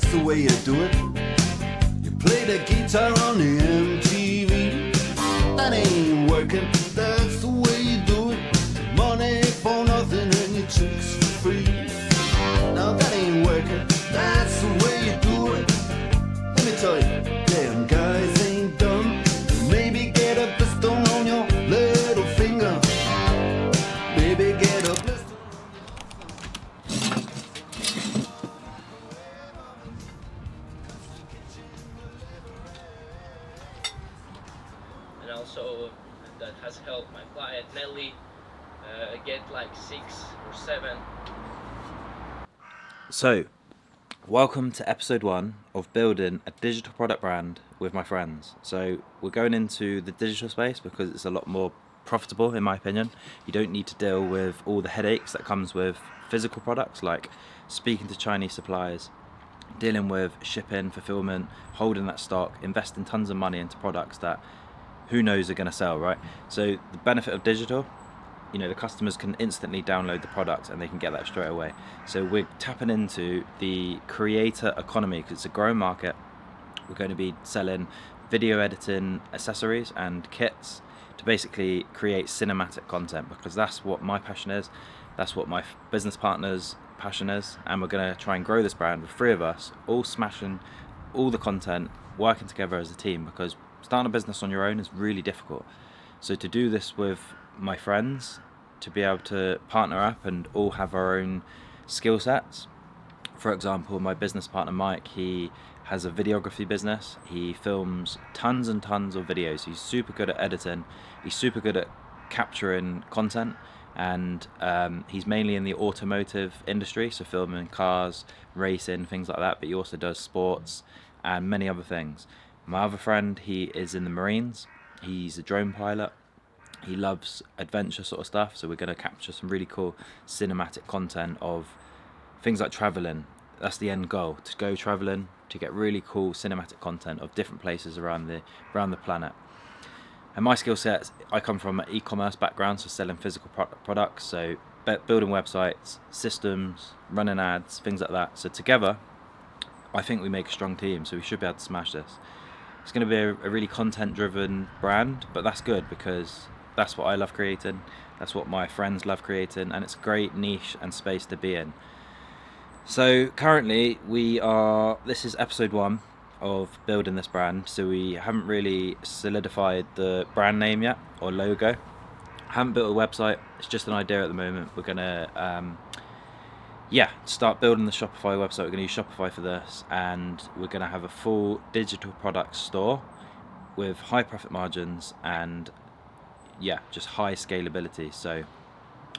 that's the way you do it. You play the guitar on the MTV. That ain't working, that's the way you do it. Money for nothing and your chicks for free. Now that ain't working, that's the way you do it. Let me tell you, damn guys ain't dumb. Maybe get a pistol on your little finger. Maybe get a pistol. And also that has helped my client Nelly get like 6 or 7. So, welcome to episode 1 of building a digital product brand with my friends. So we're going into the digital space because it's a lot more profitable in my opinion. You don't need to deal with all the headaches that comes with physical products, like speaking to Chinese suppliers, dealing with shipping, fulfillment, holding that stock, investing tons of money into products that who knows are going to sell, right? So the benefit of digital, you know, the customers can instantly download the product and they can get that straight away. So we're tapping into the creator economy because it's a growing market. We're going to be selling video editing accessories and kits to basically create cinematic content, because that's what my passion is, that's what my business partner's passion is, and we're going to try and grow this brand with 3 of us, all smashing all the content, working together as a team, because starting a business on your own is really difficult. So to do this with my friends, to be able to partner up and all have our own skill sets. For example, my business partner Mike, he has a videography business. He films tons and tons of videos. He's super good at editing. He's super good at capturing content, and he's mainly in the automotive industry, so filming cars, racing, things like that, but he also does sports and many other things. My other friend, he is in the Marines. He's a drone pilot. He loves adventure sort of stuff, so we're going to capture some really cool cinematic content of things like traveling. That's the end goal, to go traveling, to get really cool cinematic content of different places around the planet. And my skill sets, I come from an e-commerce background, so selling physical products, so building websites, systems, running ads, things like that. So together, I think we make a strong team, so we should be able to smash this. It's going to be a really content-driven brand, but that's good because that's what I love creating, that's what my friends love creating, and it's a great niche and space to be in. So currently this is episode 1 of building this brand, so we haven't really solidified the brand name yet or logo. Haven't built a website, it's just an idea at the moment. We're gonna start building the Shopify website. We're gonna use Shopify for this, and we're gonna have a full digital product store with high profit margins and just high scalability. So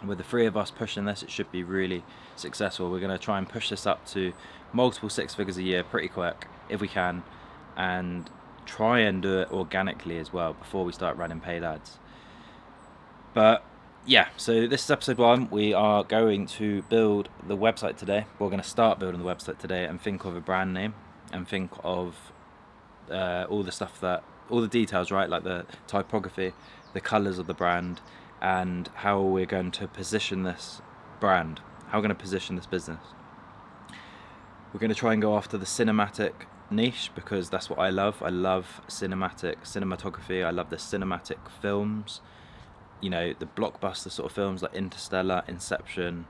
with the 3 of us pushing this, it should be really successful. We're going to try and push this up to multiple 6 figures a year pretty quick if we can, and try and do it organically as well before we start running paid ads. But so this is episode 1. We are going to build the website today. We're going to start building the website today and think of a brand name and think of all the details, right? Like the typography, the colors of the brand, and how we're going to position this brand, how we're going to position this business. We're going to try and go after the cinematic niche because that's what I love. I love cinematography. I love the cinematic films, you know, the blockbuster sort of films like Interstellar, Inception,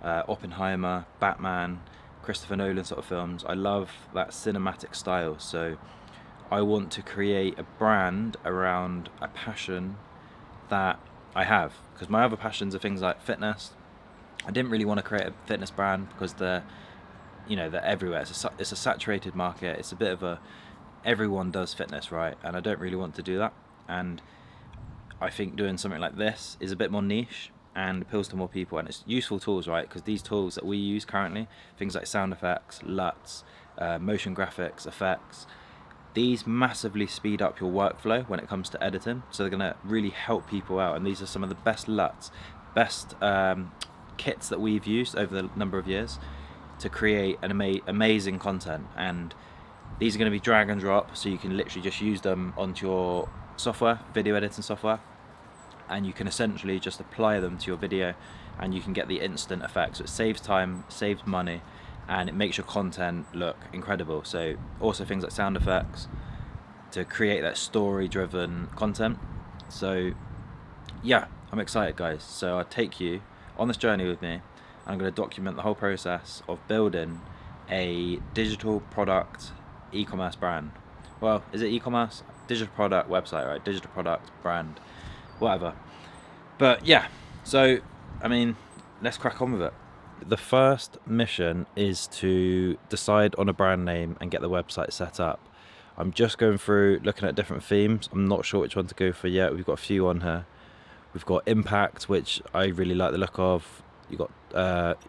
Oppenheimer, Batman, Christopher Nolan sort of films. I love that cinematic style. So I want to create a brand around a passion that I have, because my other passions are things like fitness. I didn't really want to create a fitness brand because they're everywhere. It's a saturated market. It's a bit of everyone does fitness, right? And I don't really want to do that. And I think doing something like this is a bit more niche and appeals to more people, and it's useful tools, right? Because these tools that we use currently, things like sound effects, LUTs, motion graphics, effects, these massively speed up your workflow when it comes to editing, so they're going to really help people out. And these are some of the best LUTs, best kits that we've used over the number of years to create an amazing content. And these are going to be drag and drop, so you can literally just use them onto your software, video editing software, and you can essentially just apply them to your video and you can get the instant effect. So it saves time, saves money, and it makes your content look incredible. So also things like sound effects to create that story-driven content. So yeah, I'm excited, guys. So I'll take you on this journey with me, and I'm going to document the whole process of building a digital product e-commerce brand. Well, is it e-commerce? Digital product website, right? Digital product brand, whatever. But yeah, so I mean, let's crack on with it. The first mission is to decide on a brand name and get the website set up. I'm just going through looking at different themes. I'm not sure which one to go for yet. We've got a few on here. We've got Impact, which I really like the look of. You've got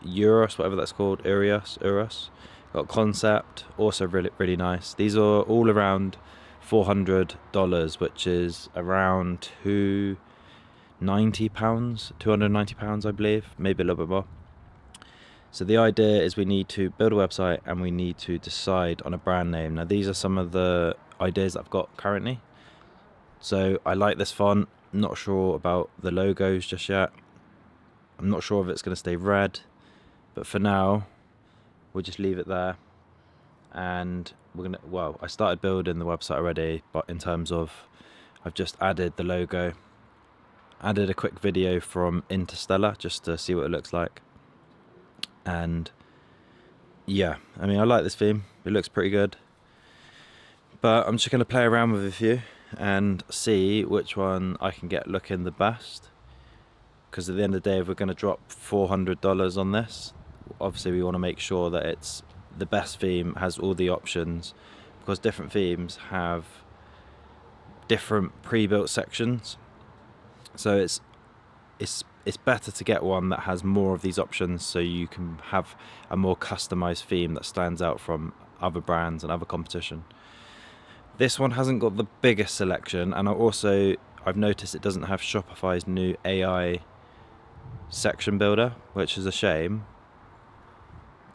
Euros, whatever that's called, Euros. Got Concept, also really nice. These are all around $400, which is around £290, £290, I believe, maybe a little bit more. So the idea is we need to build a website and we need to decide on a brand name. Now these are some of the ideas that I've got currently. So I like this font, not sure about the logos just yet. I'm not sure if it's going to stay red, but for now we'll just leave it there. And we're gonna, well, I started building the website already, but in terms of, I've just added the logo, added a quick video from Interstellar just to see what it looks like. And yeah, I mean, I like this theme, it looks pretty good, but I'm just going to play around with a few and see which one I can get looking the best, because at the end of the day, if we're going to drop $400 on this, obviously we want to make sure that it's the best theme, has all the options, because different themes have different pre-built sections. So it's better to get one that has more of these options, so you can have a more customized theme that stands out from other brands and other competition. This one hasn't got the biggest selection, and I've noticed it doesn't have Shopify's new AI section builder, which is a shame,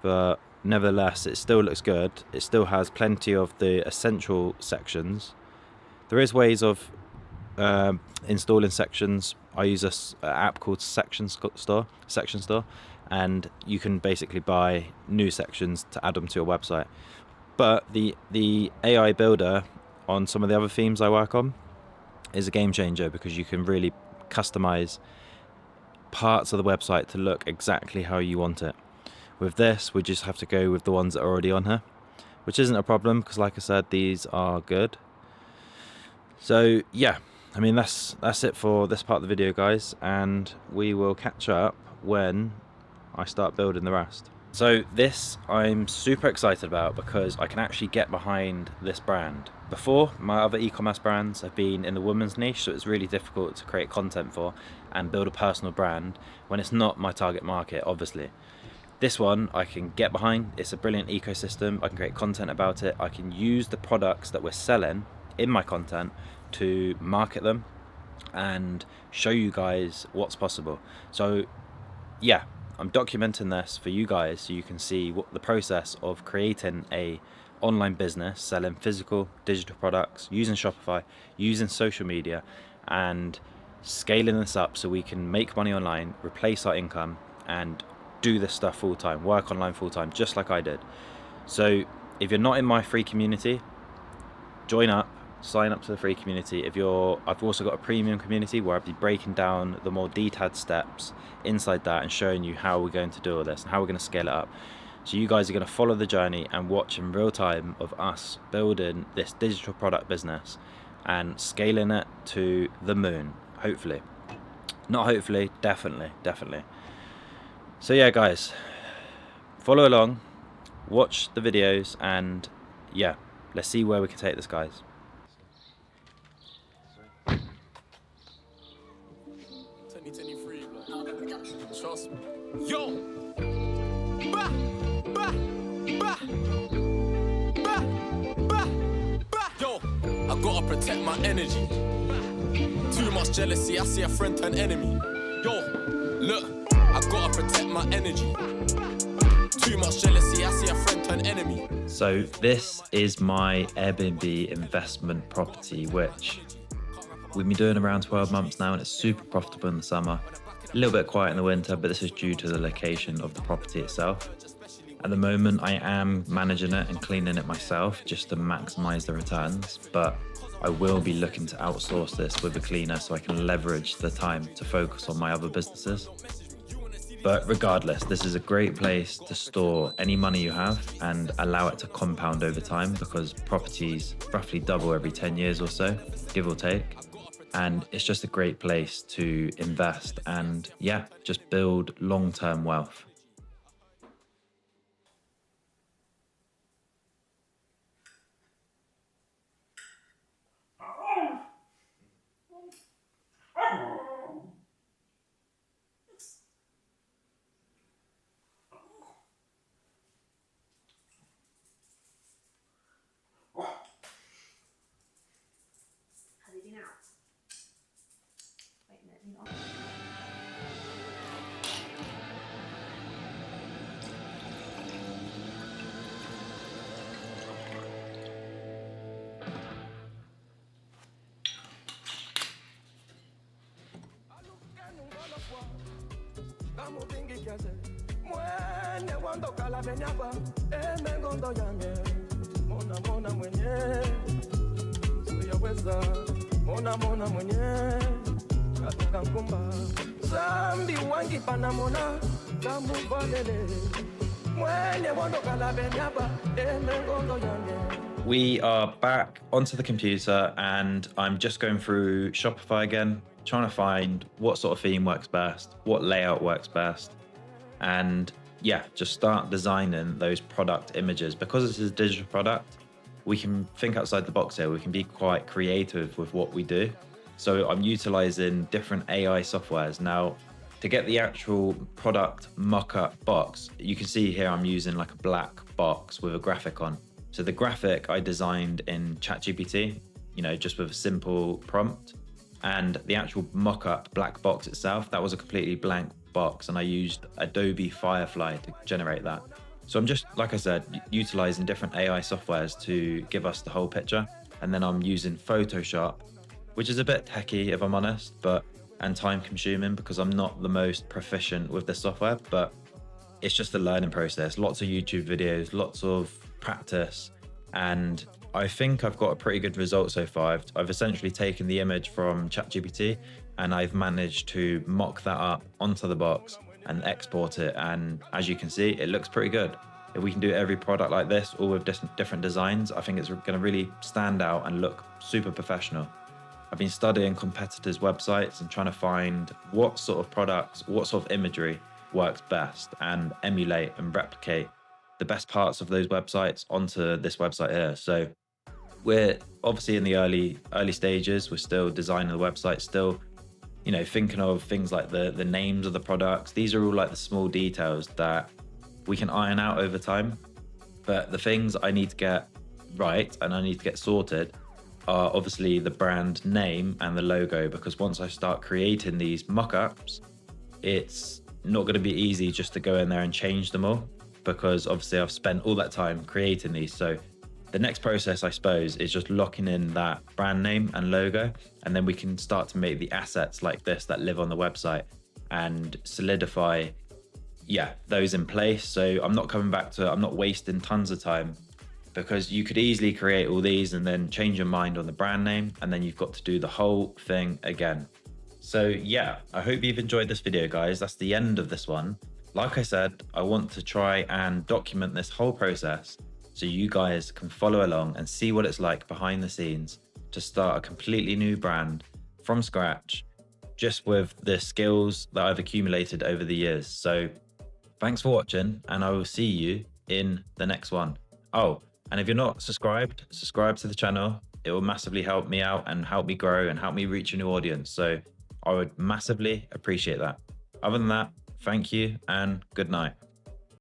but nevertheless it still looks good. It still has plenty of the essential sections. There is ways of installing sections. I use an app called Section Store, and you can basically buy new sections to add them to your website. But the AI builder on some of the other themes I work on is a game changer, because you can really customize parts of the website to look exactly how you want it. With this, we just have to go with the ones that are already on here, which isn't a problem, because like I said, these are good. So yeah, I mean, that's it for this part of the video, guys, and we will catch up when I start building the rest. So this I'm super excited about, because I can actually get behind this brand. Before, my other e-commerce brands have been in the women's niche, so it's really difficult to create content for and build a personal brand when it's not my target market, obviously. This one I can get behind. It's a brilliant ecosystem. I can create content about it. I can use the products that we're selling in my content to market them and show you guys what's possible. So yeah, I'm documenting this for you guys so you can see what the process of creating a online business, selling physical, digital products, using Shopify, using social media, and scaling this up so we can make money online, replace our income, and do this stuff full time, work online full time, just like I did. So if you're not in my free community, join up, sign up to the free community. I've also got a premium community where I'll be breaking down the more detailed steps inside that and showing you how we're going to do all this and how we're going to scale it up. So you guys are going to follow the journey and watch in real time of us building this digital product business and scaling it to the moon, hopefully. Not hopefully, definitely. So yeah, guys, follow along, watch the videos, and yeah, let's see where we can take this, guys. 2023, trust me. Yo! Bah! Bah! Bah! Bah! Bah! Bah! Yo! I gotta protect my energy. Too much jealousy, I see a friend turn enemy. Yo! Look, I gotta protect my energy. Too much jealousy, I see a friend turn enemy. So this is my Airbnb investment property, which we've been doing around 12 months now, and it's super profitable in the summer. A little bit quiet in the winter, but this is due to the location of the property itself. At the moment, I am managing it and cleaning it myself just to maximize the returns, but I will be looking to outsource this with a cleaner so I can leverage the time to focus on my other businesses. But regardless, this is a great place to store any money you have and allow it to compound over time, because properties roughly double every 10 years or so, give or take. And it's just a great place to invest and, yeah, just build long-term wealth. Has he been out? Wait a minute, is he not? Mona mwenye katika nkumba zambi wangi panamona kamuvalele mwenye wondo kalabenyaba emengondo yange. We are back onto the computer and I'm just going through Shopify again, trying to find what sort of theme works best, what layout works best, and yeah, just start designing those product images. Because this is a digital product, we can think outside the box here. We can be quite creative with what we do. So I'm utilizing different AI softwares. Now, to get the actual product mock-up box, you can see here I'm using like a black box with a graphic on. So the graphic I designed in ChatGPT, just with a simple prompt. And the actual mock-up black box itself, that was a completely blank box, and I used Adobe Firefly to generate that. So I'm just, like I said, utilizing different AI softwares to give us the whole picture. And then I'm using Photoshop, which is a bit techie if I'm honest, and time consuming because I'm not the most proficient with the software, but it's just a learning process. Lots of YouTube videos, lots of practice. And I think I've got a pretty good result so far. I've essentially taken the image from ChatGPT and I've managed to mock that up onto the box and export it. And as you can see, it looks pretty good. If we can do every product like this, all with different designs, I think it's going to really stand out and look super professional. I've been studying competitors' websites and trying to find what sort of products, what sort of imagery works best and emulate and replicate the best parts of those websites onto this website here. So we're obviously in the early stages. We're still designing the website, still thinking of things like the names of the products. These are all like the small details that we can iron out over time. But the things I need to get right and I need to get sorted are obviously the brand name and the logo, because once I start creating these mock-ups, it's not going to be easy just to go in there and change them all, because obviously I've spent all that time creating these. So the next process, I suppose, is just locking in that brand name and logo, and then we can start to make the assets like this that live on the website and solidify, those in place. So I'm not wasting tons of time, because you could easily create all these and then change your mind on the brand name, and then you've got to do the whole thing again. So yeah, I hope you've enjoyed this video, guys. That's the end of this one. Like I said, I want to try and document this whole process so you guys can follow along and see what it's like behind the scenes to start a completely new brand from scratch, just with the skills that I've accumulated over the years. So thanks for watching, and I will see you in the next one. Oh, and if you're not subscribed, subscribe to the channel. It will massively help me out and help me grow and help me reach a new audience. So I would massively appreciate that. Other than that, thank you and good night.